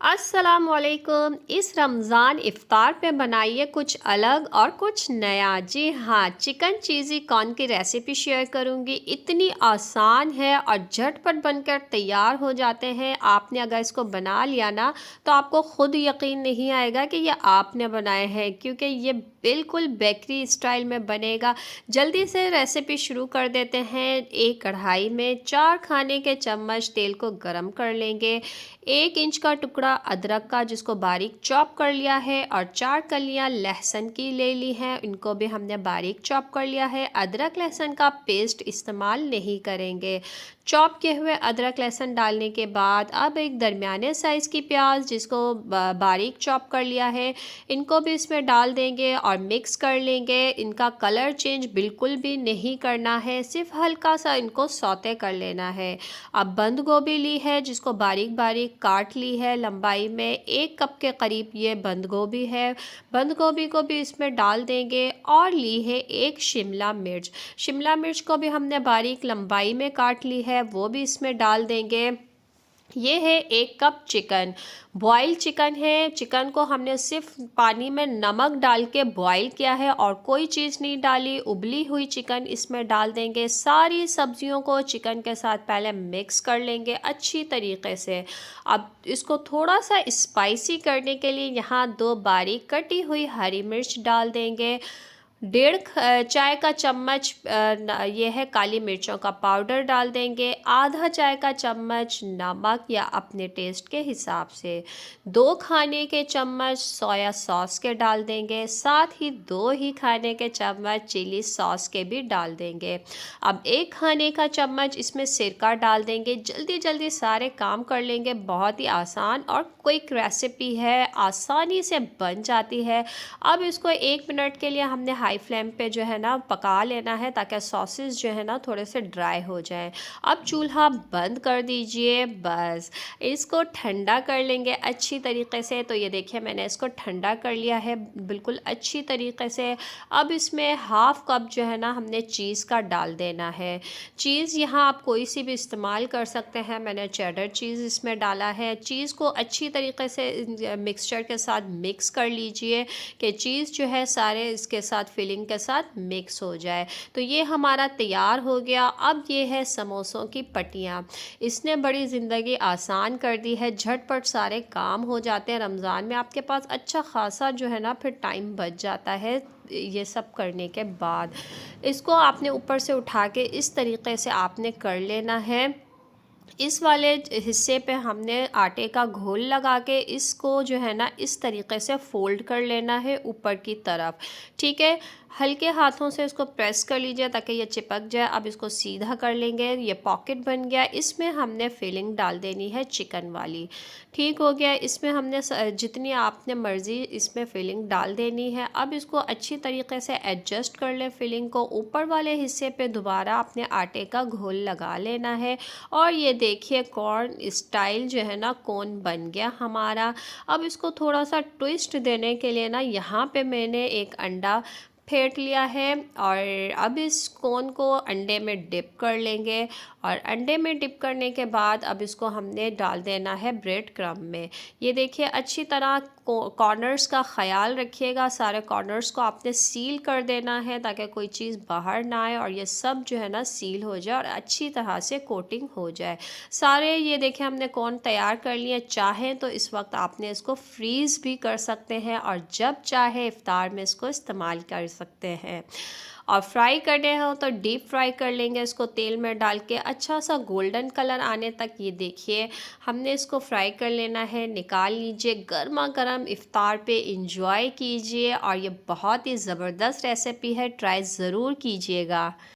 अस्सलामुअलैकुम। इस रमज़ान इफ़्तार पे बनाइए कुछ अलग और कुछ नया। जी हाँ, चिकन चीज़ी कॉर्न की रेसिपी शेयर करूँगी। इतनी आसान है और झटपट बनकर तैयार हो जाते हैं। आपने अगर इसको बना लिया ना तो आपको ख़ुद यकीन नहीं आएगा कि ये आपने बनाए हैं, क्योंकि ये बिल्कुल बेकरी स्टाइल में बनेगा। जल्दी से रेसिपी शुरू कर देते हैं। एक कढ़ाई में 4 खाने के चम्मच तेल को गरम कर लेंगे। 1 इंच का टुकड़ा अदरक का जिसको बारीक चॉप कर लिया है और 4 कलियां लहसुन की ले ली हैं, इनको भी हमने बारीक चॉप कर लिया है। अदरक लहसुन का पेस्ट इस्तेमाल नहीं करेंगे। चॉप किए हुए अदरक लहसुन डालने के बाद अब एक दरमियाने साइज़ की प्याज जिसको बारीक चॉप कर लिया है, इनको भी इसमें डाल देंगे और मिक्स कर लेंगे। इनका कलर चेंज बिल्कुल भी नहीं करना है, सिर्फ हल्का सा इनको सौते कर लेना है। अब बंद गोभी ली है जिसको बारीक बारीक काट ली है लंबाई में। 1 कप के करीब ये बंद गोभी है। बंद गोभी को भी इसमें डाल देंगे और ली है 1 शिमला मिर्च। शिमला मिर्च को भी हमने बारीक लंबाई में काट ली है, वो भी इसमें डाल देंगे। ये है 1 कप चिकन, बॉयल चिकन है। चिकन को हमने सिर्फ पानी में नमक डाल के बॉयल किया है और कोई चीज़ नहीं डाली। उबली हुई चिकन इसमें डाल देंगे। सारी सब्जियों को चिकन के साथ पहले मिक्स कर लेंगे अच्छी तरीके से। अब इसको थोड़ा सा स्पाइसी करने के लिए यहाँ 2 बारीक कटी हुई हरी मिर्च डाल देंगे। 1.5 चाय का चम्मच ये है काली मिर्चों का पाउडर डाल देंगे। आधा चाय का चम्मच नमक या अपने टेस्ट के हिसाब से। 2 खाने के चम्मच सोया सॉस के डाल देंगे, साथ ही 2 ही खाने के चम्मच चिली सॉस के भी डाल देंगे। अब 1 खाने का चम्मच इसमें सिरका डाल देंगे। जल्दी जल्दी सारे काम कर लेंगे। बहुत ही आसान और क्विक रेसिपी है, आसानी से बन जाती है। अब इसको 1 मिनट के लिए हमने हाई फ्लेम पे जो है ना पका लेना है, ताकि सॉसेस जो है ना थोड़े से ड्राई हो जाएं। अब चूल्हा बंद कर दीजिए। बस इसको ठंडा कर लेंगे अच्छी तरीके से। तो ये देखिए मैंने इसको ठंडा कर लिया है बिल्कुल अच्छी तरीके से। अब इसमें हाफ़ कप जो है ना हमने चीज़ का डाल देना है। चीज़ यहाँ आप कोई सी भी इस्तेमाल कर सकते हैं। मैंने चेडर चीज़ इसमें डाला है। चीज़ को अच्छी तरीके से मिक्सचर के साथ मिक्स कर लीजिए कि चीज़ जो है सारे इसके साथ फिलिंग के साथ मिक्स हो जाए। तो ये हमारा तैयार हो गया। अब ये है समोसों की पट्टियाँ। इसने बड़ी ज़िंदगी आसान कर दी है, झटपट सारे काम हो जाते हैं। रमज़ान में आपके पास अच्छा खासा जो है ना फिर टाइम बच जाता है। ये सब करने के बाद इसको आपने ऊपर से उठा के इस तरीके से आपने कर लेना है। इस वाले हिस्से पे हमने आटे का घोल लगा के इसको जो है ना इस तरीके से फ़ोल्ड कर लेना है ऊपर की तरफ। ठीक है, हल्के हाथों से इसको प्रेस कर लीजिए ताकि ये चिपक जाए। अब इसको सीधा कर लेंगे। ये पॉकेट बन गया। इसमें हमने फिलिंग डाल देनी है चिकन वाली। ठीक हो गया। इसमें हमने जितनी आपने मर्ज़ी इसमें फिलिंग डाल देनी है। अब इसको अच्छी तरीके से एडजस्ट कर लें फिलिंग को। ऊपर वाले हिस्से पे दोबारा अपने आटे का घोल लगा लेना है और ये देखिए कॉर्न स्टाइल जो है ना कोन बन गया हमारा। अब इसको थोड़ा सा ट्विस्ट देने के लिए ना यहाँ पे मैंने एक अंडा फेंट लिया है और अब इस कोन को अंडे में डिप कर लेंगे। और अंडे में डिप करने के बाद अब इसको हमने डाल देना है ब्रेड क्रम्ब में। ये देखिए अच्छी तरह कॉर्नर्स का ख्याल रखिएगा। सारे कॉर्नर्स को आपने सील कर देना है ताकि कोई चीज़ बाहर ना आए और ये सब जो है ना सील हो जाए और अच्छी तरह से कोटिंग हो जाए। सारे ये देखिए हमने कॉर्न तैयार कर लिए। चाहें तो इस वक्त आपने इसको फ्रीज़ भी कर सकते हैं और जब चाहे इफ्तार में इसको इस्तेमाल कर सकते हैं। और फ्राई करने हो तो डीप फ्राई कर लेंगे इसको तेल में डाल के अच्छा सा गोल्डन कलर आने तक। ये देखिए हमने इसको फ्राई कर लेना है। निकाल लीजिए। गर्मा गर्म इफ्तार पे इंजॉय कीजिए और ये बहुत ही ज़बरदस्त रेसिपी है, ट्राई ज़रूर कीजिएगा।